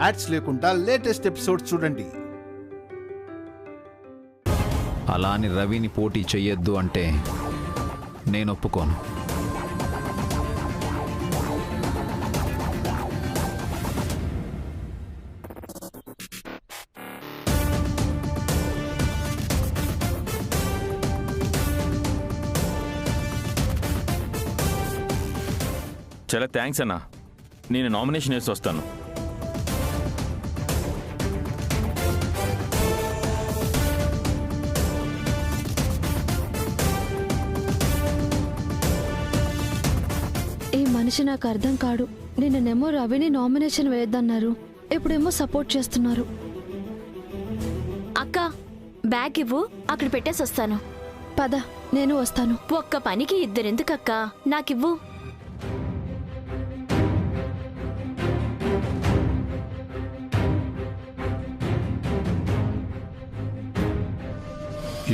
Ads లేకుండా latest episode చూడండి. అలా అని రవిని పోటీ చెయ్యొద్దు అంటే నేను ఒప్పుకోను. చాలా థ్యాంక్స్ అన్నా. నేను నామినేషన్ వేసి వస్తాను. ఈ మనిషి నాకు అర్థం కాడు. నిన్నేమో రవిని నామినేషన్ వేయద్దన్నారు, ఇప్పుడేమో సపోర్ట్ చేస్తున్నారు. అక్క బ్యాగ్ ఇవ్వు, అక్కడ పెట్టేసి వస్తాను. పద, నేను వస్తాను. ఒక్క పనికి ఇద్దరెందుకక్క, నాకివ్వు.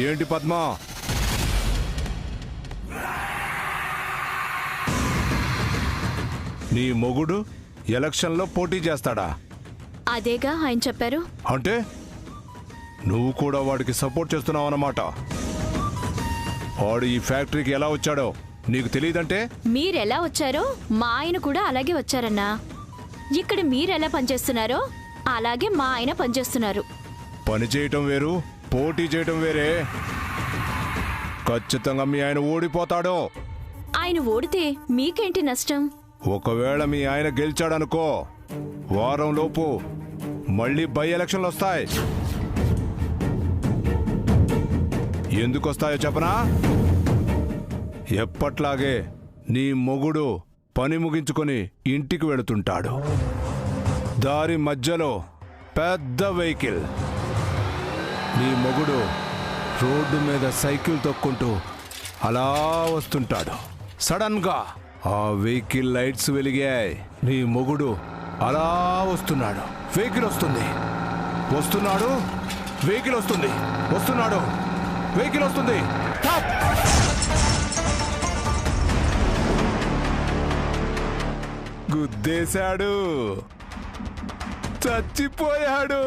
ఏంటి పద్మా, నీ మొగుడు ఎలక్షన్లో పోటీ చేస్తాడా? అదేగా ఆయన చెప్పారు. అంటే నువ్వు కూడా వాడికి సపోర్ట్ చేస్తున్నావు అన్నమాట. వాడు ఈ ఫ్యాక్టరీకి ఎలా వచ్చాడో నీకు తెలియదంటే? మీరెలా వచ్చారో మా ఆయన కూడా అలాగే వచ్చారన్నా. ఇక్కడ మీరెలా పనిచేస్తున్నారో అలాగే మా ఆయన పనిచేస్తున్నారు. పని చేయటం వేరు, పోటీ చేయటం వేరే. ఖచ్చితంగా మీ ఆయన ఓడిపోతాడో. ఆయన ఓడితే మీకేంటి నష్టం? ఒకవేళ మీ ఆయన గెలిచాడనుకో, వారం లోపు మళ్ళీ బై ఎలక్షన్లు వస్తాయి. ఎందుకు వస్తాయో చెప్పనా? ఎప్పట్లాగే నీ మొగుడు పని ముగించుకొని ఇంటికి వెళుతుంటాడు. దారి మధ్యలో పెద్ద వెహికల్, నీ మొగుడు రోడ్డు మీద సైకిల్ తొక్కుంటూ అలా వస్తుంటాడు. సడన్ గా ఆ వెహికల్ లైట్స్ వెలిగాయి. నీ మొగుడు అలా వస్తున్నాడు, వెహికల్ వస్తుంది, వస్తున్నాడు, వెహికల్ వస్తుంది, వస్తున్నాడు, వెహికల్ వస్తుంది. గుద్దేశాడు, చచ్చిపోయాడు.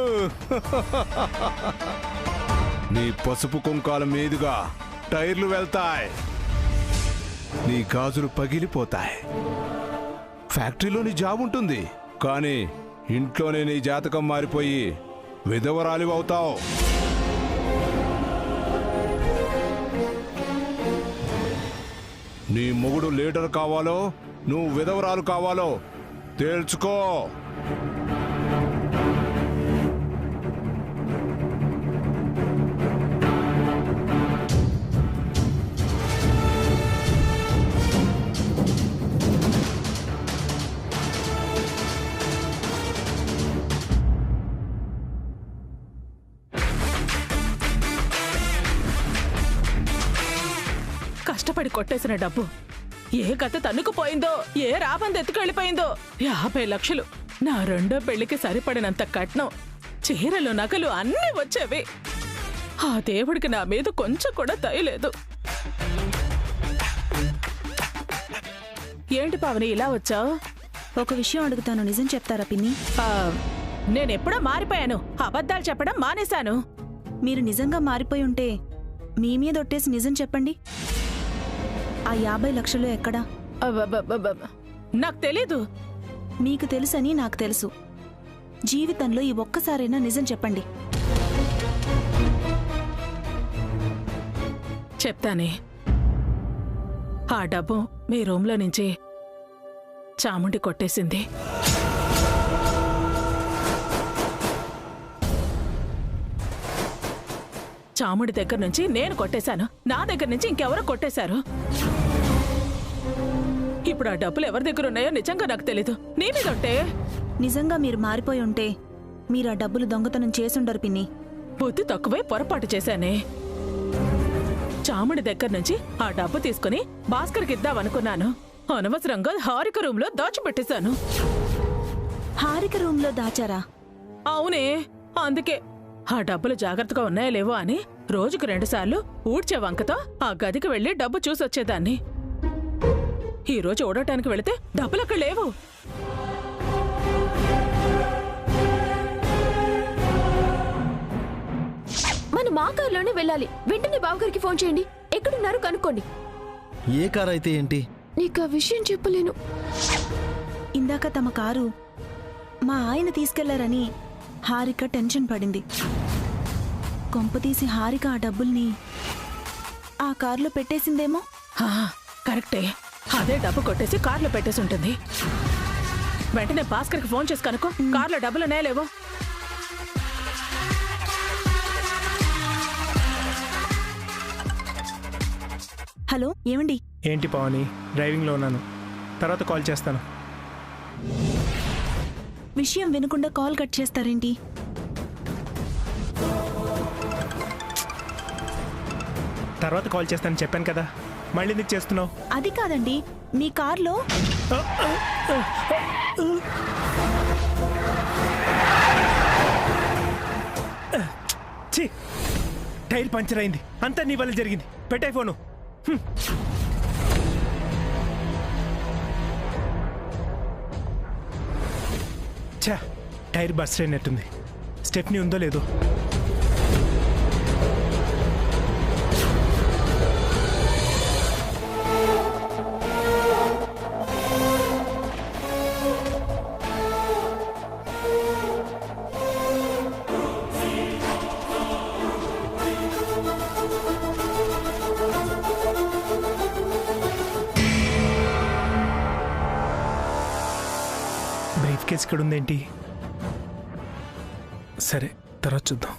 నీ పసుపు కుంకాల మీదుగా టైర్లు వెళ్తాయి, నీ గాజులు పగిలిపోతాయి. ఫ్యాక్టరీలో నీ జాబ్ ఉంటుంది, కానీ ఇంట్లోనే నీ జాతకం మారిపోయి విధవరాలివి అవుతావు. నీ మొగుడు లీడర్ కావాలో నువ్వు విధవరాలు కావాలో తేల్చుకో. కష్టపడి కొట్టేసిన డబ్బు ఏ గత తన్నుకుపోయిందో, ఏ రాబంది ఎత్తుకెళ్ళిపోయిందో. 50 లక్షలు నా రెండో పెళ్లికి సరిపడినంత కట్నం, చీరలు నగలు అన్నీ వచ్చేవి. ఆ దేవుడికి నా మీద కొంచెం కూడా దయలేదు. ఏంటి పావని ఇలా వచ్చావు? ఒక విషయం అడుగుతాను, నిజం చెప్తారా పిన్ని? నేనెప్పుడో మారిపోయాను, అబద్ధాలు చెప్పడం మానేశాను. మీరు నిజంగా మారిపోయి ఉంటే మీ మీద ఒట్టేసి నిజం చెప్పండి. ఆ 50 లక్షలు ఎక్కడా? నాకు తెలీదు. మీకు తెలుసని నాకు తెలుసు. జీవితంలో ఈ ఒక్కసారైనా నిజం చెప్పండి. చెప్తానే. ఆ డబ్బు మీ రూమ్లో నుంచి చాముండి కొట్టేసింది. చాముడి దగ్గర నుంచి నేను కొట్టేశాను, నా దగ్గర నుంచి ఇంకెవరో కొట్టేశారు. ఇప్పుడు ఆ డబ్బులు ఎవరి దగ్గర ఉన్నాయో నిజంగా నాకు తెలీదు. నీ మీద ఉంటే? నిజంగా మీరు మారిపోయి ఉంటే మీరు ఆ డబ్బులు దొంగతనం చేసుండరు పిన్ని. బుద్ధి తక్కువే పొరపాటు చేశానే. చాముడి దగ్గర నుంచి ఆ డబ్బు తీసుకుని భాస్కర్కి ఇద్దామనుకున్నాను. అనవసరంగా హారిక రూమ్ లో దాచిపెట్టేశాను. హారిక రూమ్ లో దాచారా? అవునే. అందుకే ఆ డబ్బులు జాగ్రత్తగా ఉన్నాయో లేవో అని రోజుకు 2 సార్లు ఊడ్చే వంకతో ఆ గదికి వెళ్లి డబ్బు చూసొచ్చేదాన్ని. ఈ రోజు ఊడటానికి వెళితే డబ్బులు అక్కడ లేవు. మా కారులోనే వెళ్ళాలి. వెంటనే బావగారికి ఫోన్ చేయండి. ఎక్కడున్నారో కనుక్కోండి. ఏ కార్ అయితే ఏంటి? నీకు ఆ విషయం చెప్పలేను. ఇందాక తమ కారు మా ఆయన తీసుకెళ్లారని హారిక టెన్షన్ పడింది. కొంపతీసి హారిక ఆ డబ్బుల్ని ఆ కారులో పెట్టేసిందేమో. కరెక్టే, అదే డబ్బు కొట్టేసి కార్లో పెట్టేసి ఉంటుంది. వెంటనే భాస్కర్కి ఫోన్ చేసి కనుకో కార్లో డబ్బులు నేలేవో. హలో, ఏమండి? ఏంటి పవని, డ్రైవింగ్లో ఉన్నాను, తర్వాత కాల్ చేస్తాను. విషయం వినకుండా కాల్ కట్ చేస్తారేంటి? తర్వాత కాల్ చేస్తాను చెప్పాను కదా, మళ్ళీ ఎందుకు చేస్తున్నావు? అది కాదండి, మీ కార్లో ఛీ, టైర్ పంచర్ అయింది, అంతా నీ వల్ల జరిగింది. పెట్టాయి ఫోను. ఛా, టైర్ బర్స్ట్ అయినట్టుంది. స్టెప్నీ ఉందో లేదో. బ్రీఫ్ కేస్ ఇక్కడ ఉందేంటి? సరే, తర్వాత చూద్దాం.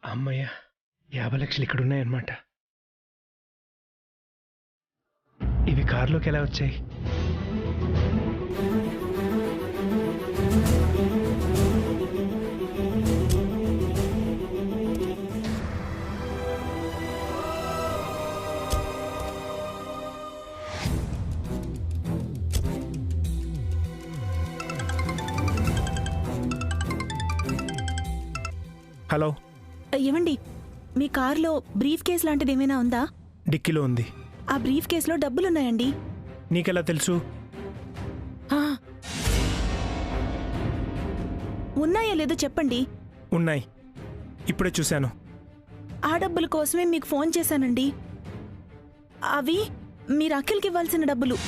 అమ్మయ్య, 50 లక్షలు ఇక్కడ ఉన్నాయన్నమాట. ఇవి కారులోకి ఎలా వచ్చాయి? హలో, ఏమండి, మీ కార్లో బ్రీఫ్ కేస్ లాంటిది ఏమైనా ఉందా? డిక్కీలో ఉంది. ఆ బ్రీఫ్ కేసులో డబ్బులున్నాయండి. నీకెలా తెలుసు? ఉన్నాయో లేదో చెప్పండి. ఉన్నాయి, ఇప్పుడే చూశాను. ఆ డబ్బుల కోసమే మీకు ఫోన్ చేశానండి. అవి మీరు అఖిల్కి ఇవ్వాల్సిన డబ్బులు.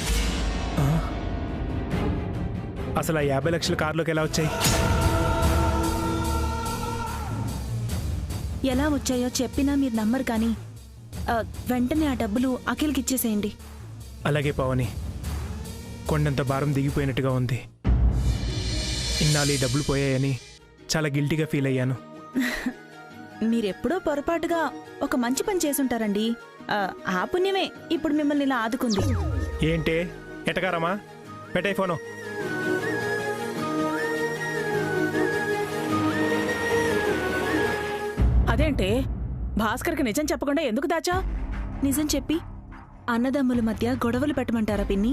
అసలు ఆ 50 లక్షల కారులోకి ఎలా వచ్చాయి? ఎలా వచ్చాయో చెప్పినా మీరు నమ్మరు కానీ వెంటనే ఆ డబ్బులు అఖిల్కి ఇచ్చేసేయండి. అలాగే పవని, కొండంత భారం దిగిపోయినట్టుగా ఉంది. ఇన్నాళ్ళు ఈ డబ్బులు పోయాయని చాలా గిల్టీగా ఫీల్ అయ్యాను. మీరెప్పుడో పొరపాటుగా ఒక మంచి పని చేసుంటారండి. ఆ పుణ్యమే ఇప్పుడు మిమ్మల్ని ఇలా ఆదుకుంది. ఏంటే ఎటకారమా? పెట్టాయి ఫోను. అదేంటే భాస్కర్కి నిజం చెప్పకుండా ఎందుకు దాచా? నిజం చెప్పి అన్నదమ్ముల మధ్య గొడవలు పెట్టమంటారా పిన్ని?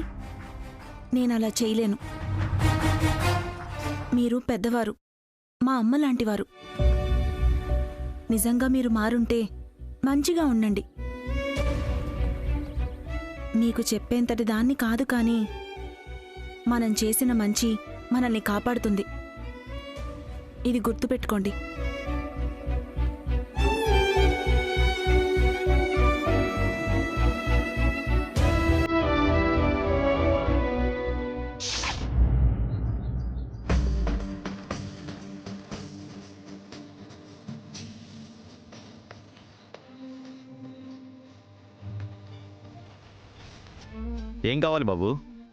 నేనలా చేయలేను. మీరు పెద్దవారు, మా అమ్మ లాంటివారు. నిజంగా మీరు మారుంటే మంచిగా ఉండండి. మీకు చెప్పేంతటి దాన్ని కాదు కానీ మనం చేసిన మంచి మనల్ని కాపాడుతుంది. ఇది గుర్తుపెట్టుకోండి. ఏం కావాలి బాబు?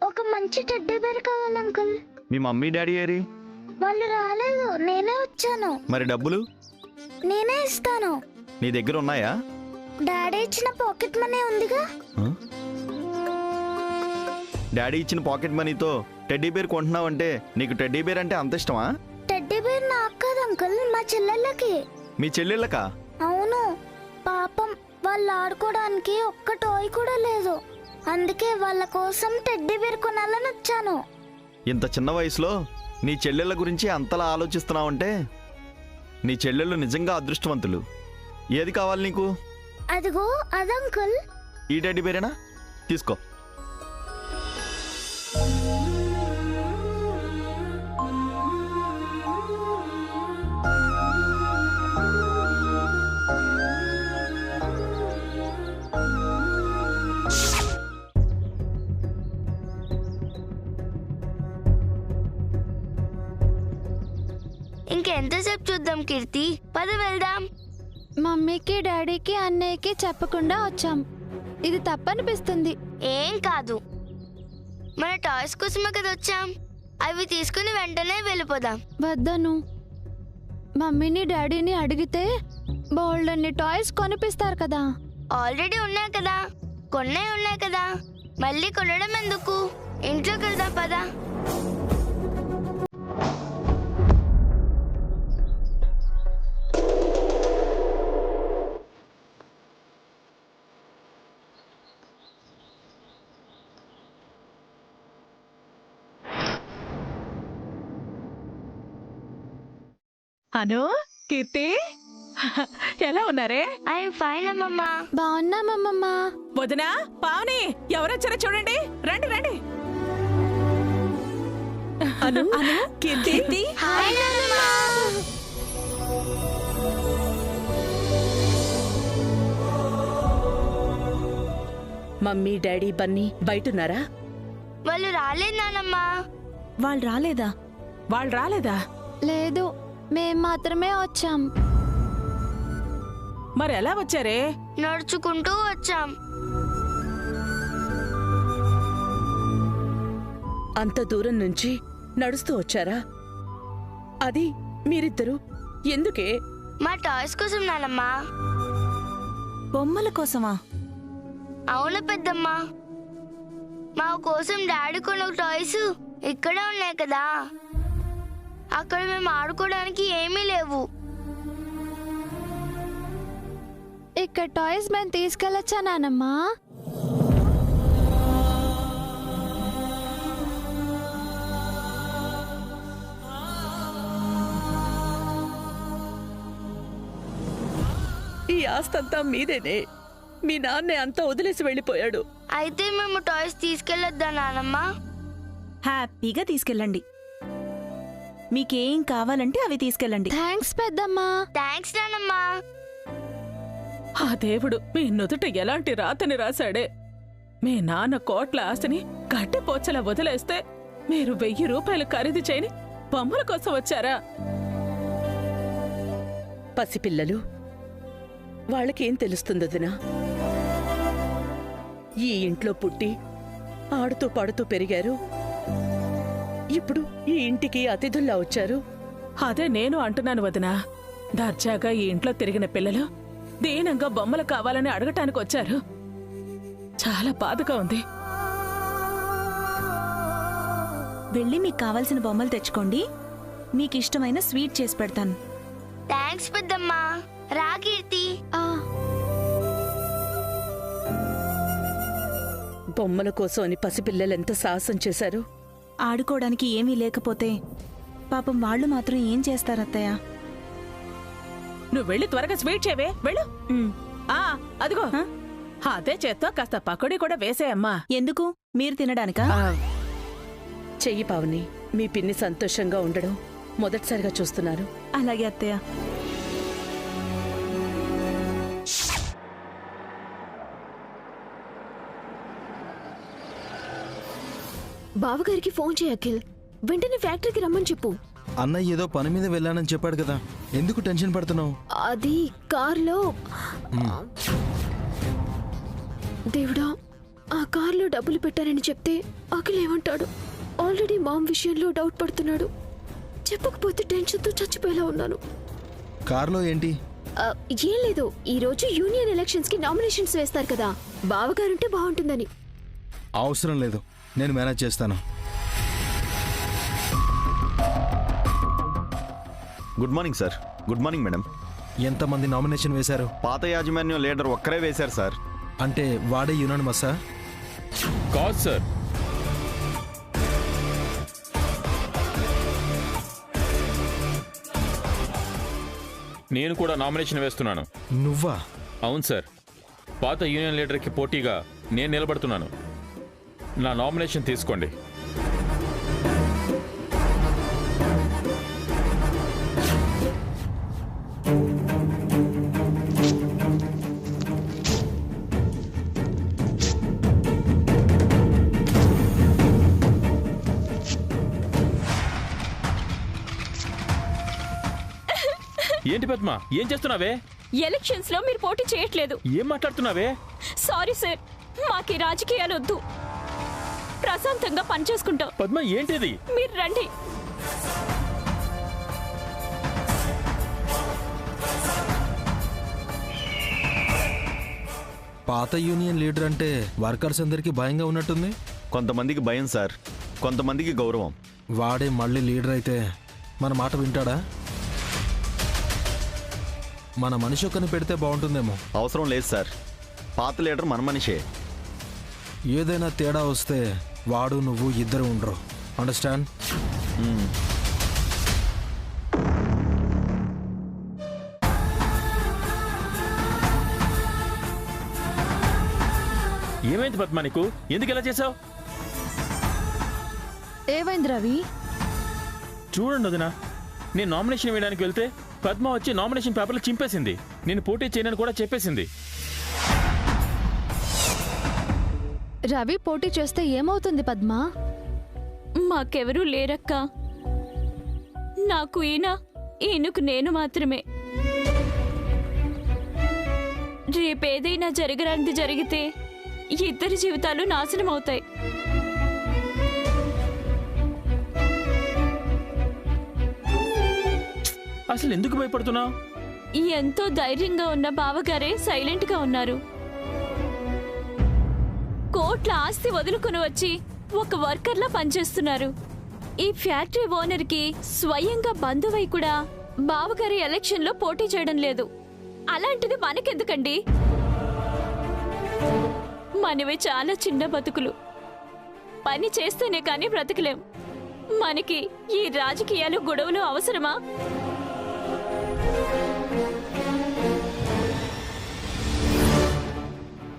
ఒక మంచి టెడ్డీ బేర్ కావాలి అంకుల్. మీ మమ్మీ డాడీ ఏరి? వాళ్ళు రాలేదు, నేనే వచ్చాను. మరి డబ్బులు? నేనే ఇస్తాను. నీ దగ్గర ఉన్నాయా? డాడీ ఇచ్చిన పాకెట్ మనీ ఉందిగా. డాడీ ఇచ్చిన పాకెట్ మనీతో టెడ్డీ బేర్ కొంటున్నావంటే నీకు టెడ్డీ బేర్ అంటే అంత ఇష్టమా? టెడ్డీ బేర్ నాకు కాదు అంకుల్, మా చెల్లెళ్ళకి. మీ చెల్లెళ్ళకా? అవును, పాపం వాళ్ళు ఆడుకోవడానికి ఒక్క టాయ్ కూడా లేదు. అందుకే వాళ్ళ కోసం టెడ్డీ బేర్ కొనాలని వచ్చాను. ఇంత చిన్న వయసులో నీ చెల్లెళ్ళ గురించి అంతలా ఆలోచిస్తున్నావంటే నీ చెల్లెళ్ళు నిజంగా అదృష్టవంతులు. ఏది కావాలి నీకు? అదిగో అదంకుల్. ఈ టెడ్డీ బేరేనా? తీసుకో. ఇంకెంతసేపు చూద్దాం కీర్తి, పద వెళ్దాం. మమ్మీకి డాడీకి అన్నయ్యకి చెప్పకుండా వచ్చాం. ఇది తప్పనిపిస్తుంది. ఏం కాదు, మన టాయ్స్ కోసమే కదా వచ్చాం. అవి తీసుకుని వెంటనే వెళ్ళిపోదాం. వద్దను. మమ్మీని డాడీని అడిగితే బోల్డ్ అన్ని టాయ్స్ కొనిపిస్తారు కదా. ఆల్రెడీ ఉన్నాయి కదా, కొన్నే ఉన్నాయి కదా, మళ్ళీ కొనడం ఎందుకు? ఇంట్లోకి వెళ్దాం పదా. అను, కీర్తి ఎలా ఉన్నారే? ఐఎమ్ ఫైన్ అమ్మమ్మ. బాగున్నామమ్మమ్మ. వదినా, పావని, ఎవరొచ్చారో చూడండి. రండి రండి. అను, కీర్తి. హాయ్ నాన్నమ్మ. మమ్మీ డాడీ బన్నీ బయటున్నారా? వాళ్ళు రాలేదు నాన్నమ్మ. వాళ్ళు రాలేదా? వాళ్ళు రాలేదా? లేదు, మేం మాత్రమే వచ్చాం. మరి ఎలా వచ్చారే? నడుచుకుంటూ వచ్చాం. అంత దూరం నుంచి నడుస్తూ వచ్చారా? అది మీరిద్దరు ఎందుకే? మా టాయ్స్ కోసం నాన్నమ్మ. బొమ్మల కోసమా? అవును పెద్దమ్మ, మా కోసం డాడీ కొన్న టాయ్స్ ఇక్కడే ఉన్నాయి కదా. అక్కడ మేము ఆడుకోవడానికి ఏమీ లేవు. ఇక్కడ టాయ్స్ మేము తీసుకెళ్ళొచ్చా నానమ్మా? ఈ ఆస్తంతా మీదేనే. మీ నాన్నే అంతా వదిలేసి వెళ్ళిపోయాడు. అయితే మేము టాయ్స్ తీసుకెళ్ళొద్దా నానమ్మ? హ్యాపీగా తీసుకెళ్ళండి. మీకేం కావాలంటే అవి తీసుకెళ్ళండి. థ్యాంక్స్ పెద్దమ్మా. థ్యాంక్స్ నానమ్మ. ఆ దేవుడు మీ నుదుట ఎలాంటి రాతని రాశాడే. మీ నాన్న కోట్ల ఆశని గట్టి పోచలా వదిలేస్తే మీరు 1000 రూపాయలు ఖరీదు చేయని బొమ్మల కోసం వచ్చారా? పసిపిల్లలు, వాళ్ళకేం తెలుస్తుంది వదినా? ఈ ఇంట్లో పుట్టి ఆడుతూ పాడుతూ పెరిగారు. ఇప్పుడు ఈ ఇంటికి అతిథుల్లా వచ్చారు. అదే నేను అంటున్నాను వదినా. దర్జాగా ఈ ఇంట్లో తిరిగిన పిల్లలు దీనంగా బొమ్మలు కావాలని అడగటానికి వచ్చారు. చాలా బాధగా ఉంది. వెళ్ళి మీకు కావాల్సిన బొమ్మలు తెచ్చుకోండి. మీకు ఇష్టమైన స్వీట్ చేసి పెడతాను. థ్యాంక్స్ పెద్దమ్మా. రా కీర్తి. బొమ్మల కోసం అని పసిపిల్లలెంత సాహసం చేశారు. ఆడుకోవడానికి ఏమీ లేకపోతే పాపం వాళ్ళు మాత్రం ఏం చేస్తారత్తయ్య? నువ్వు వెళ్ళి త్వరగా స్వీట్ చేయవే, వెళ్ళు. అదిగో అదే చేత్తో కాస్త పకోడీ కూడా వేసేయమ్మా. ఎందుకు? మీరు తినడానికా? చెయ్యి పావని. మీ పిన్ని సంతోషంగా ఉండడం మొదటిసారిగా చూస్తున్నారు. అలాగే అత్తయ్య. బావగారికి ఫోన్ చేయి అఖిల్. వెంటనే ఫ్యాక్టరీకి రమ్మని చెప్పు. అన్నయ్య ఏదో పని మీద వెళ్ళానని చెప్పాడు కదా, ఎందుకు టెన్షన్ పడుతున్నావు? అది కార్లో. దేవుడా, ఆ కార్లో డబ్బులు పెట్టారని చెప్తే అఖిల్ ఏమంటాడు? ఆల్రెడీ మామ్ విషయంలో డౌట్ పడుతున్నాడు. చెప్పకపోతే టెన్షన్తో చచ్చిపోయేలా ఉన్నాను. కార్లో ఏంటి? ఏం లేదు, ఈ రోజు యూనియన్ ఎలక్షన్స్ కి నామినేషన్స్ వేస్తారు కదా, బావగారుంటే బాగుంటుందని. అవసరం లేదు, నేను మేనేజ్ చేస్తాను. Good morning sir. Good morning madam. ఎంతమంది నామినేషన్ వేశారు? పాత యాజమాన్యం లీడర్ ఒక్కరే వేశారు సార్. అంటే వాడే యునానిమస్సా? కాదు సార్, నేను కూడా నామినేషన్ వేస్తున్నాను. నువ్వా? అవును సార్, పాత యూనియన్ లీడర్కి పోటీగా నేను నిలబడుతున్నాను. నా నామినేషన్ తీసుకోండి. ఏంటి పద్మ, ఏం చేస్తున్నావే? ఎలక్షన్స్ లో మీరు పోటీ చేయట్లేదు. ఏం మాట్లాడుతున్నావే? సారీ సార్, మాకి రాజకీయాలు వద్దు, ప్రశాంతంగా పనిచేసుకుంటాం. పద్మ ఏంటిది? మీరు రండి. పాత యూనియన్ లీడర్ అంటే వర్కర్స్ అందరికీ భయంగా ఉన్నట్టుంది. కొంతమందికి భయం సార్, కొంతమందికి గౌరవం. వాడే మళ్ళీ లీడర్ అయితే మన మాట వింటాడా? మన మనిషి ఒక్కని పెడితే బాగుంటుందేమో. అవసరం లేదు సార్, పాత లీడర్ మన మనిషే. ఏదైనా తేడా వస్తే వాడు నువ్వు ఇద్దరు ఉండరు. అండర్స్టాండ్? ఏమైంది పద్మ నీకు? ఎందుకు ఇలా చేసావు? ఏమైంది రవి? చూడండి వదినా, నేను నామినేషన్ వేయడానికి వెళ్తే పద్మ వచ్చి నామినేషన్ పేపర్లు చింపేసింది. నేను పోటీ చేయనని కూడా చెప్పేసింది. రవి పోటీ చేస్తే ఏమవుతుంది పద్మ? మాకెవరూ లేరక్క. నాకు ఈయనకు నేను మాత్రమే. రేపేదైనా జరగరానిది జరిగితే ఇద్దరి జీవితాలు నాశనం అవుతాయి. అసలు ఎందుకు భయపడుతున్నావు? ఎంతో ధైర్యంగా ఉన్న బావగారే సైలెంట్ గా ఉన్నారు. కోట్ల ఆస్తి వదులుకుని వచ్చి ఒక వర్కర్లా పనిచేస్తున్నారు. ఈ ఫ్యాక్టరీ ఓనర్ కి స్వయంగా బంధువై కూడా బావగారి ఎలక్షన్ లో పోటీ చేయడం లేదు. అలాంటిది మనకెందుకండి? మనవి చాలా చిన్న బతుకులు, పని చేస్తేనే కానీ బ్రతకలేం. మనకి ఈ రాజకీయాలు గొడవలు అవసరమా?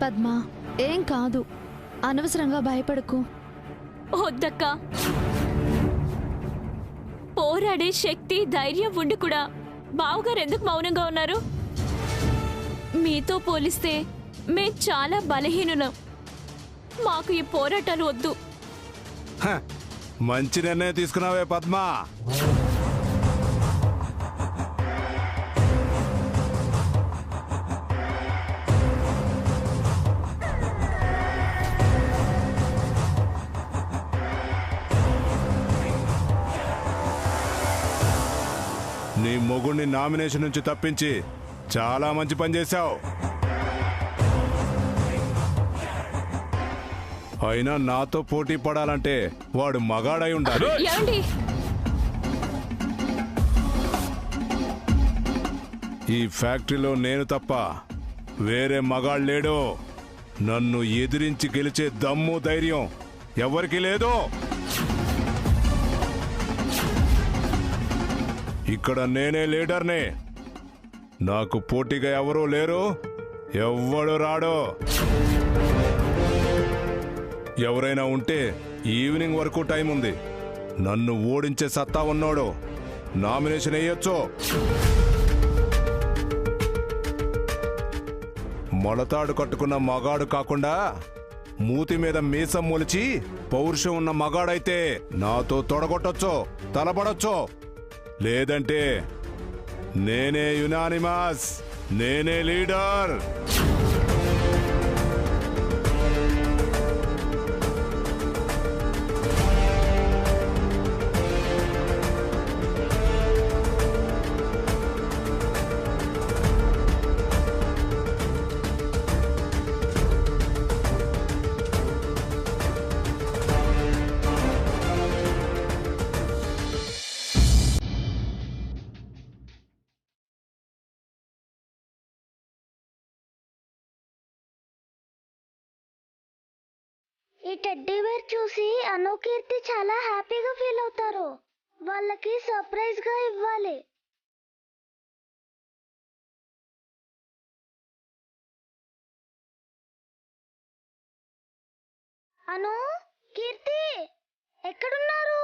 పద్మ ఏం కాదు, అనవసరంగా భయపడకు. వద్దక్క, పోరాడే శక్తి ధైర్యం ఉండి కూడా బావగారు ఎందుకు మౌనంగా ఉన్నారు? మీతో పోలిస్తే మేం చాలా బలహీనులం. మాకు ఈ పోరాటాలు వద్దు. మంచి నిర్ణయం తీసుకున్నావే పద్మ. నీ మొగుడిని నామినేషన్ నుంచి తప్పించి చాలా మంచి పని చేశావు. అయినా నాతో పోటీ పడాలంటే వాడు మగాడై ఉండాలి. ఈ ఫ్యాక్టరీలో నేను తప్ప వేరే మగాడు లేడు. నన్ను ఎదిరించి గెలిచే దమ్ము ధైర్యం ఎవరికి లేదు. ఇక్కడ నేనే లీడర్ని. నాకు పోటీగా ఎవరూ లేరు, ఎవ్వడు రాడు. ఎవరైనా ఉంటే ఈవినింగ్ వరకు టైం ఉంది. నన్ను ఓడించే సత్తా ఉన్నోడు నామినేషన్ వేయొచ్చు. మొలతాడు కట్టుకున్న మగాడు కాకుండా మూతి మీద మీసం మొలిచి పౌరుషం ఉన్న మగాడైతే నాతో తొడగొట్టొచ్చు, తలబడొచ్చు. లేదంటే నేనే యునానిమస్, నేనే లీడర్. ఈ టెడ్డీ బేర్ చూసి అను కీర్తి చాలా హ్యాపీగా ఫీల్ అవుతారు. వాళ్ళకి సర్ప్రైజ్ గా ఇవ్వాలి. అను, కీర్తి ఎక్కడున్నారు?